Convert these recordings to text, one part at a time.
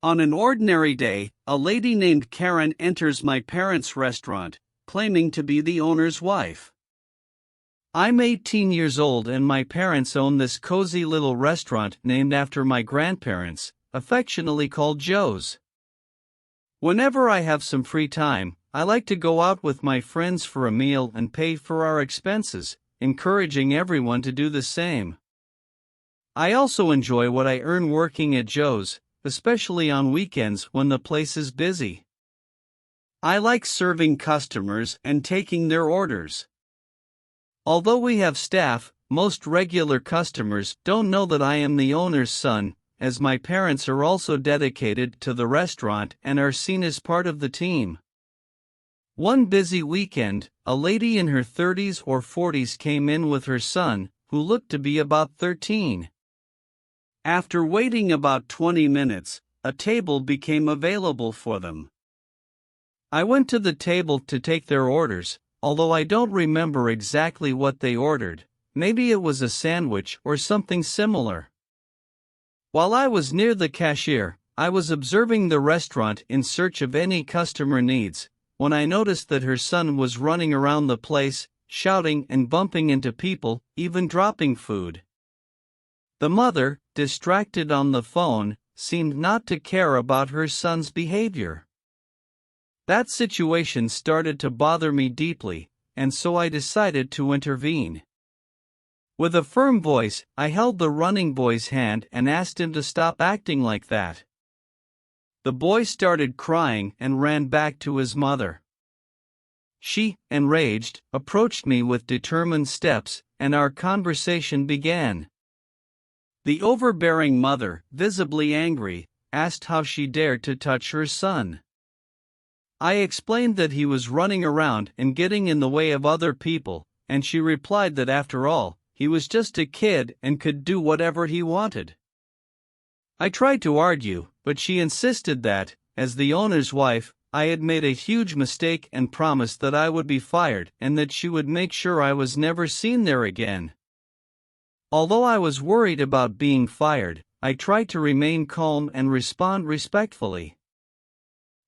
On an ordinary day, a lady named Karen enters my parents' restaurant, claiming to be the owner's wife. I'm 18 years old and my parents own this cozy little restaurant named after my grandparents, affectionately called Joe's. Whenever I have some free time, I like to go out with my friends for a meal and pay for our expenses, encouraging everyone to do the same. I also enjoy what I earn working at Joe's, especially on weekends when the place is busy. I like serving customers and taking their orders. Although we have staff, most regular customers don't know that I am the owner's son, as my parents are also dedicated to the restaurant and are seen as part of the team. One busy weekend, a lady in her 30s or 40s came in with her son, who looked to be about 13. After waiting about 20 minutes, a table became available for them. I went to the table to take their orders, although I don't remember exactly what they ordered. Maybe it was a sandwich or something similar. While I was near the cashier, I was observing the restaurant in search of any customer needs, when I noticed that her son was running around the place, shouting and bumping into people, even dropping food. The mother, distracted on the phone, seemed not to care about her son's behavior. That situation started to bother me deeply, and so I decided to intervene. With a firm voice, I held the running boy's hand and asked him to stop acting like that. The boy started crying and ran back to his mother. She, enraged, approached me with determined steps, and our conversation began. The overbearing mother, visibly angry, asked how she dared to touch her son. I explained that he was running around and getting in the way of other people, and she replied that after all, he was just a kid and could do whatever he wanted. I tried to argue, but she insisted that, as the owner's wife, I had made a huge mistake and promised that I would be fired and that she would make sure I was never seen there again. Although I was worried about being fired, I tried to remain calm and respond respectfully.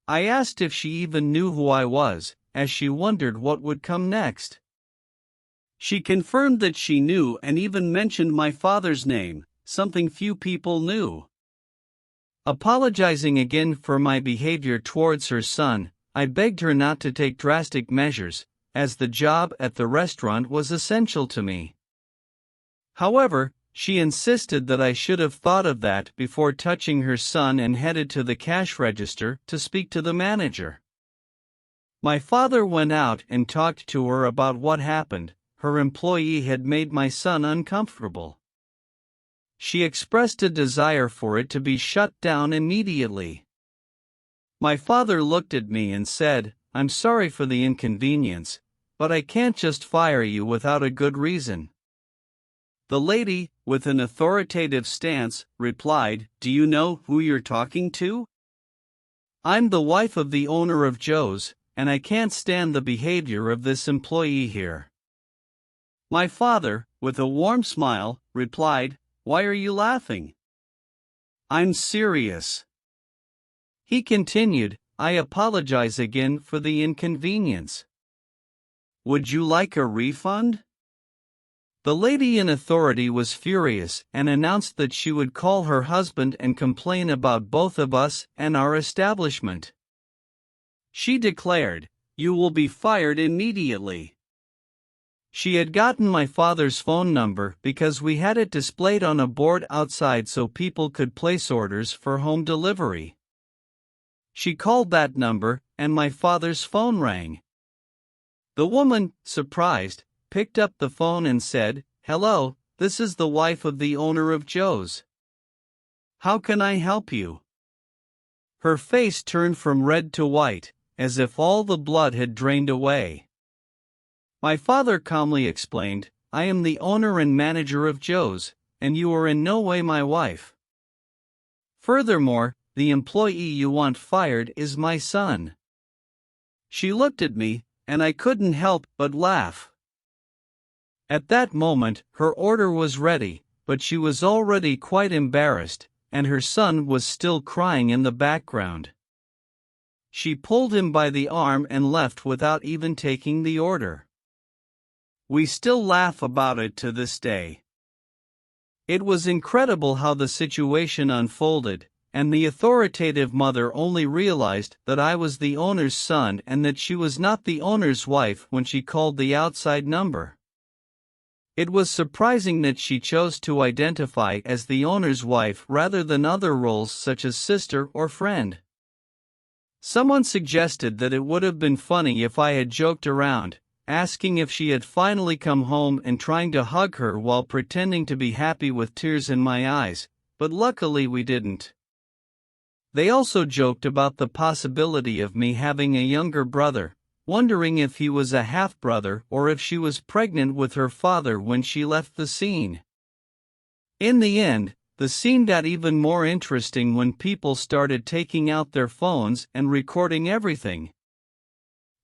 I asked if she even knew who I was, as she wondered what would come next. She confirmed that she knew and even mentioned my father's name, something few people knew. Apologizing again for my behavior towards her son, I begged her not to take drastic measures, as the job at the restaurant was essential to me. However, she insisted that I should have thought of that before touching her son and headed to the cash register to speak to the manager. My father went out and talked to her about what happened. Her employee had made my son uncomfortable. She expressed a desire for it to be shut down immediately. My father looked at me and said, "I'm sorry for the inconvenience, but I can't just fire you without a good reason." The lady, with an authoritative stance, replied, "Do you know who you're talking to? I'm the wife of the owner of Joe's, and I can't stand the behavior of this employee here." My father, with a warm smile, replied, "Why are you laughing? I'm serious." He continued, "I apologize again for the inconvenience. Would you like a refund?" The lady in authority was furious and announced that she would call her husband and complain about both of us and our establishment. She declared, "You will be fired immediately." She had gotten my father's phone number because we had it displayed on a board outside so people could place orders for home delivery. She called that number, and my father's phone rang. The woman, surprised, picked up the phone and said, "Hello, this is the wife of the owner of Joe's. How can I help you?" Her face turned from red to white, as if all the blood had drained away. My father calmly explained, "I am the owner and manager of Joe's, and you are in no way my wife. Furthermore, the employee you want fired is my son." She looked at me, and I couldn't help but laugh. At that moment, her order was ready, but she was already quite embarrassed, and her son was still crying in the background. She pulled him by the arm and left without even taking the order. We still laugh about it to this day. It was incredible how the situation unfolded, and the authoritative mother only realized that I was the owner's son and that she was not the owner's wife when she called the outside number. It was surprising that she chose to identify as the owner's wife rather than other roles such as sister or friend. Someone suggested that it would have been funny if I had joked around, asking if she had finally come home and trying to hug her while pretending to be happy with tears in my eyes, but luckily we didn't. They also joked about the possibility of me having a younger brother, wondering if he was a half-brother or if she was pregnant with her father when she left the scene. In the end, the scene got even more interesting when people started taking out their phones and recording everything.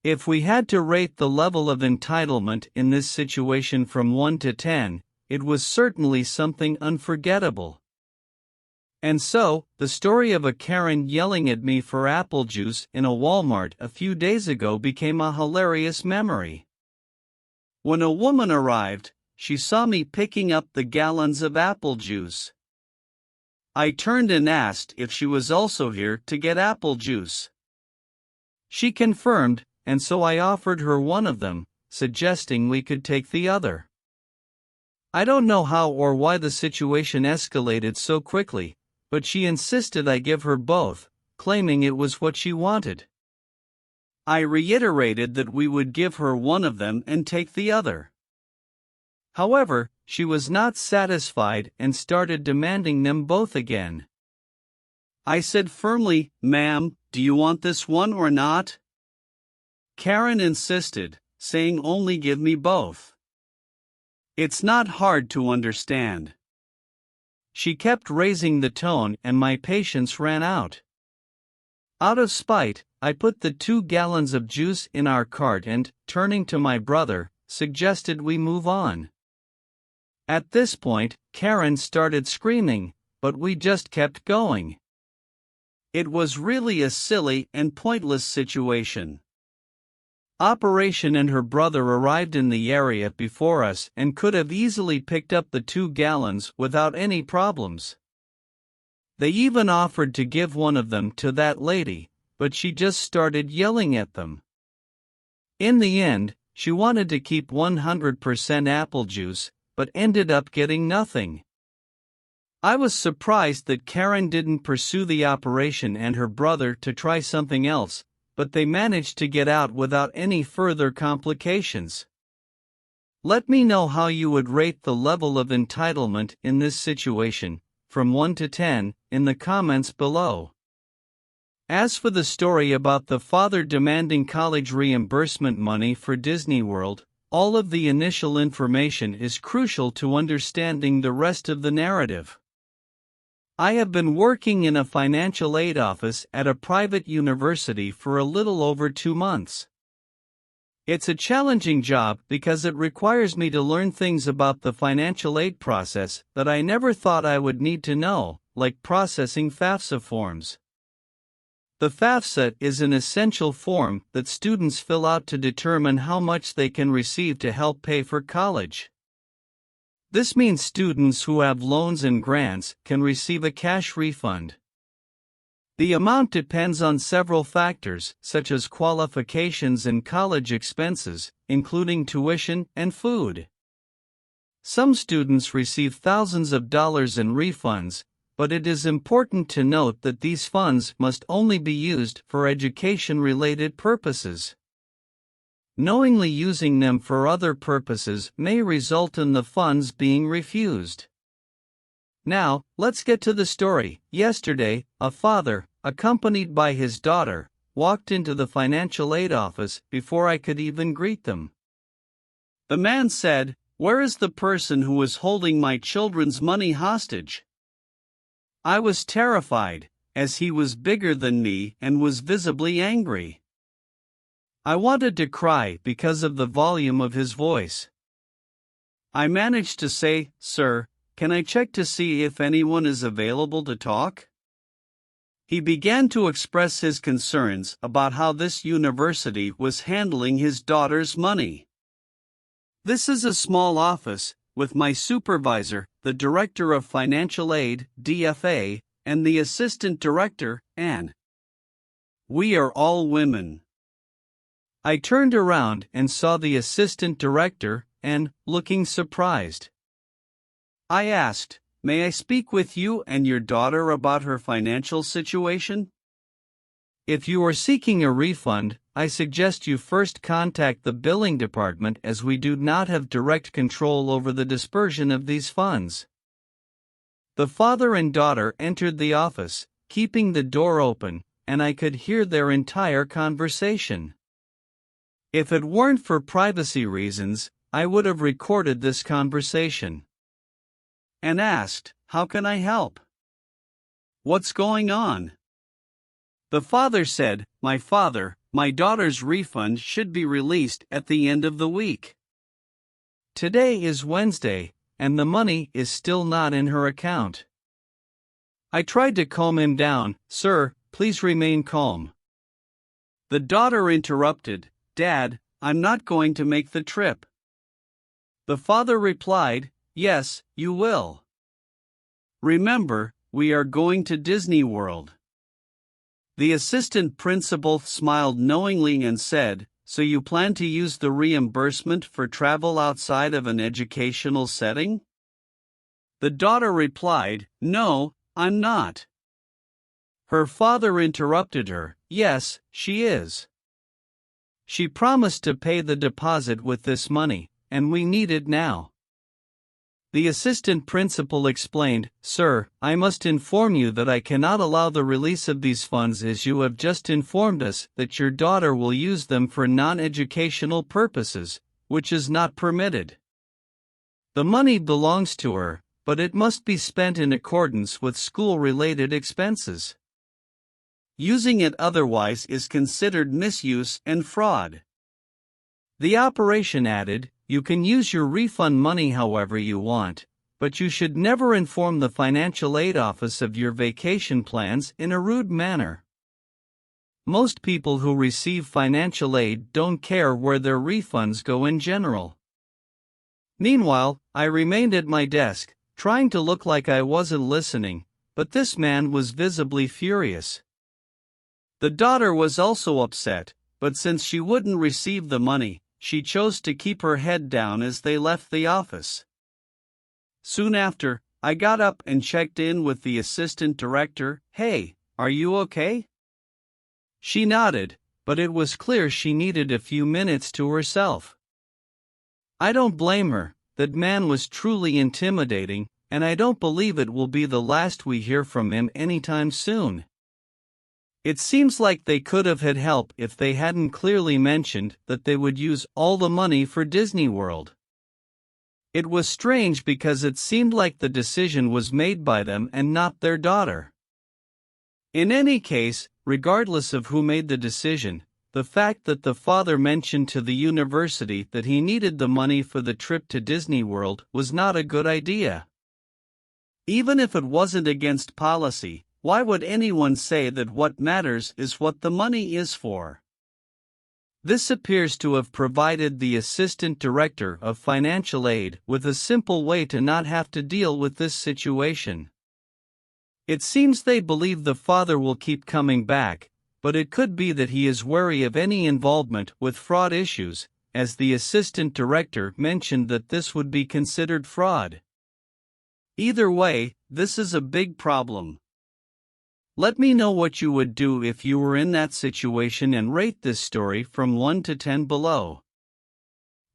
If we had to rate the level of entitlement in this situation from 1 to 10, it was certainly something unforgettable. And so, the story of a Karen yelling at me for apple juice in a Walmart a few days ago became a hilarious memory. When a woman arrived, she saw me picking up the gallons of apple juice. I turned and asked if she was also here to get apple juice. She confirmed, and so I offered her one of them, suggesting we could take the other. I don't know how or why the situation escalated so quickly, but she insisted I give her both, claiming it was what she wanted. I reiterated that we would give her one of them and take the other. However, she was not satisfied and started demanding them both again. I said firmly, "Ma'am, do you want this one or not?" Karen insisted, saying only give me both. It's not hard to understand. She kept raising the tone and my patience ran out. Out of spite, I put the 2 gallons of juice in our cart and, turning to my brother, suggested we move on. At this point, Karen started screaming, but we just kept going. It was really a silly and pointless situation. Operation and her brother arrived in the area before us and could have easily picked up the 2 gallons without any problems. They even offered to give one of them to that lady, but she just started yelling at them. In the end, she wanted to keep 100% apple juice, but ended up getting nothing. I was surprised that Karen didn't pursue the operation and her brother to try something else, but they managed to get out without any further complications. Let me know how you would rate the level of entitlement in this situation, from 1 to 10, in the comments below. As for the story about the father demanding college reimbursement money for Disney World, all of the initial information is crucial to understanding the rest of the narrative. I have been working in a financial aid office at a private university for a little over 2 months. It's a challenging job because it requires me to learn things about the financial aid process that I never thought I would need to know, like processing FAFSA forms. The FAFSA is an essential form that students fill out to determine how much they can receive to help pay for college. This means students who have loans and grants can receive a cash refund. The amount depends on several factors, such as qualifications and college expenses, including tuition and food. Some students receive thousands of dollars in refunds, but it is important to note that these funds must only be used for education-related purposes. Knowingly using them for other purposes may result in the funds being refused. Now, let's get to the story. Yesterday, a father, accompanied by his daughter, walked into the financial aid office before I could even greet them. The man said, "Where is the person who is holding my children's money hostage?" I was terrified, as he was bigger than me and was visibly angry. I wanted to cry because of the volume of his voice. I managed to say, "Sir, can I check to see if anyone is available to talk? He began to express his concerns about how this university was handling his daughter's money. This is a small office, with my supervisor, the Director of Financial Aid, DFA, and the Assistant Director, Ann. We are all women. I turned around and saw the Assistant Director, Ann, looking surprised. I asked, "May I speak with you and your daughter about her financial situation?" "If you are seeking a refund, I suggest you first contact the billing department, as we do not have direct control over the dispersion of these funds." The father and daughter entered the office, keeping the door open, and I could hear their entire conversation. If it weren't for privacy reasons, I would have recorded this conversation. And asked, "How can I help? What's going on?" The father said, My daughter's refund should be released at the end of the week. Today is Wednesday, and the money is still not in her account." I tried to calm him down. "Sir, please remain calm." The daughter interrupted, "Dad, I'm not going to make the trip." The father replied, "Yes, you will. Remember, we are going to Disney World." The assistant principal smiled knowingly and said, "So you plan to use the reimbursement for travel outside of an educational setting?" The daughter replied, "No, I'm not." Her father interrupted her, "Yes, she is. She promised to pay the deposit with this money, and we need it now." The assistant principal explained, "Sir, I must inform you that I cannot allow the release of these funds, as you have just informed us that your daughter will use them for non-educational purposes, which is not permitted. The money belongs to her, but it must be spent in accordance with school-related expenses. Using it otherwise is considered misuse and fraud." The operation added, "You can use your refund money however you want, but you should never inform the financial aid office of your vacation plans in a rude manner. Most people who receive financial aid don't care where their refunds go in general." Meanwhile, I remained at my desk, trying to look like I wasn't listening, but this man was visibly furious. The daughter was also upset, but since she wouldn't receive the money, she chose to keep her head down as they left the office. Soon after, I got up and checked in with the assistant director. "Hey, are you okay?" She nodded, but it was clear she needed a few minutes to herself. I don't blame her. That man was truly intimidating, and I don't believe it will be the last we hear from him anytime soon. It seems like they could have had help if they hadn't clearly mentioned that they would use all the money for Disney World. It was strange because it seemed like the decision was made by them and not their daughter. In any case, regardless of who made the decision, the fact that the father mentioned to the university that he needed the money for the trip to Disney World was not a good idea. Even if it wasn't against policy, why would anyone say that what matters is what the money is for? This appears to have provided the Assistant Director of Financial Aid with a simple way to not have to deal with this situation. It seems they believe the father will keep coming back, but it could be that he is wary of any involvement with fraud issues, as the Assistant Director mentioned that this would be considered fraud. Either way, this is a big problem. Let me know what you would do if you were in that situation and rate this story from 1 to 10 below.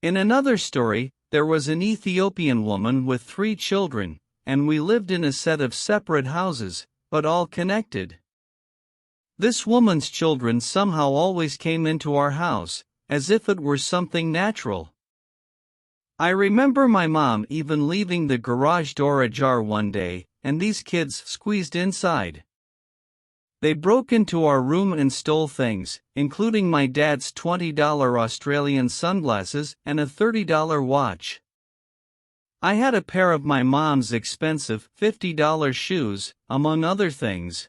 In another story, there was an Ethiopian woman with 3 children, and we lived in a set of separate houses, but all connected. This woman's children somehow always came into our house, as if it were something natural. I remember my mom even leaving the garage door ajar one day, and these kids squeezed inside. They broke into our room and stole things, including my dad's $20 Australian sunglasses and a $30 watch. I had a pair of my mom's expensive $50 shoes, among other things.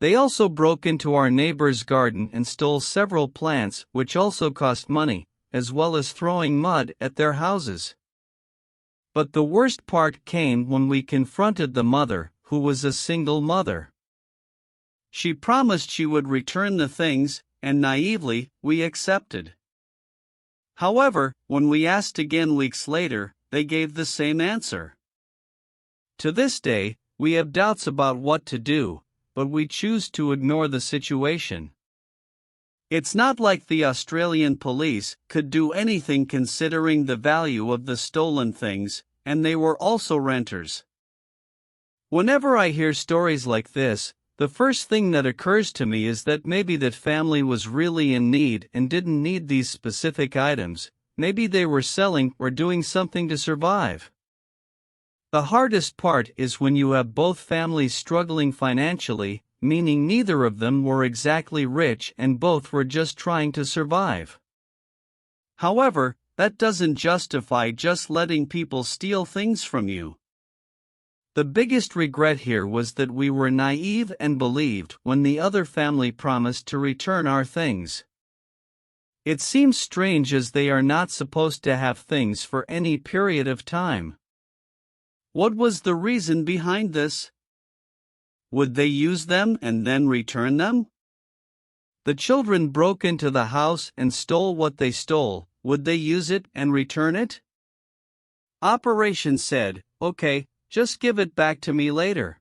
They also broke into our neighbor's garden and stole several plants, which also cost money, as well as throwing mud at their houses. But the worst part came when we confronted the mother, who was a single mother. She promised she would return the things, and naively, we accepted. However, when we asked again weeks later, they gave the same answer. To this day, we have doubts about what to do, but we choose to ignore the situation. It's not like the Australian police could do anything considering the value of the stolen things, and they were also renters. Whenever I hear stories like this, the first thing that occurs to me is that maybe that family was really in need and didn't need these specific items. Maybe they were selling or doing something to survive. The hardest part is when you have both families struggling financially, meaning neither of them were exactly rich and both were just trying to survive. However, that doesn't justify just letting people steal things from you. The biggest regret here was that we were naive and believed when the other family promised to return our things. It seems strange as they are not supposed to have things for any period of time. What was the reason behind this? Would they use them and then return them? The children broke into the house and stole what they stole. Would they use it and return it? Operation said, "Okay, just give it back to me later."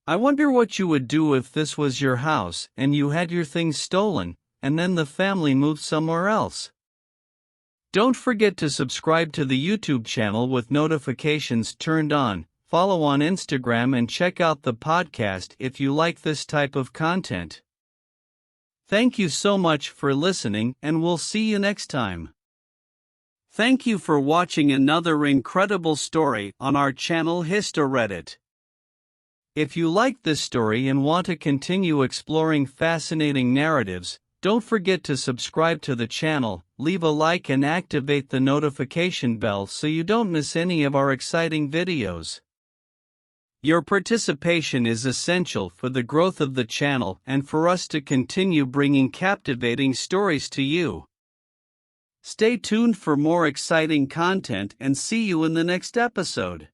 I wonder what you would do if this was your house and you had your things stolen, and then the family moved somewhere else. Don't forget to subscribe to the YouTube channel with notifications turned on, follow on Instagram and check out the podcast if you like this type of content. Thank you so much for listening and we'll see you next time. Thank you for watching another incredible story on our channel HistoReddit. If you like this story and want to continue exploring fascinating narratives, don't forget to subscribe to the channel, leave a like and activate the notification bell so you don't miss any of our exciting videos. Your participation is essential for the growth of the channel and for us to continue bringing captivating stories to you. Stay tuned for more exciting content and see you in the next episode.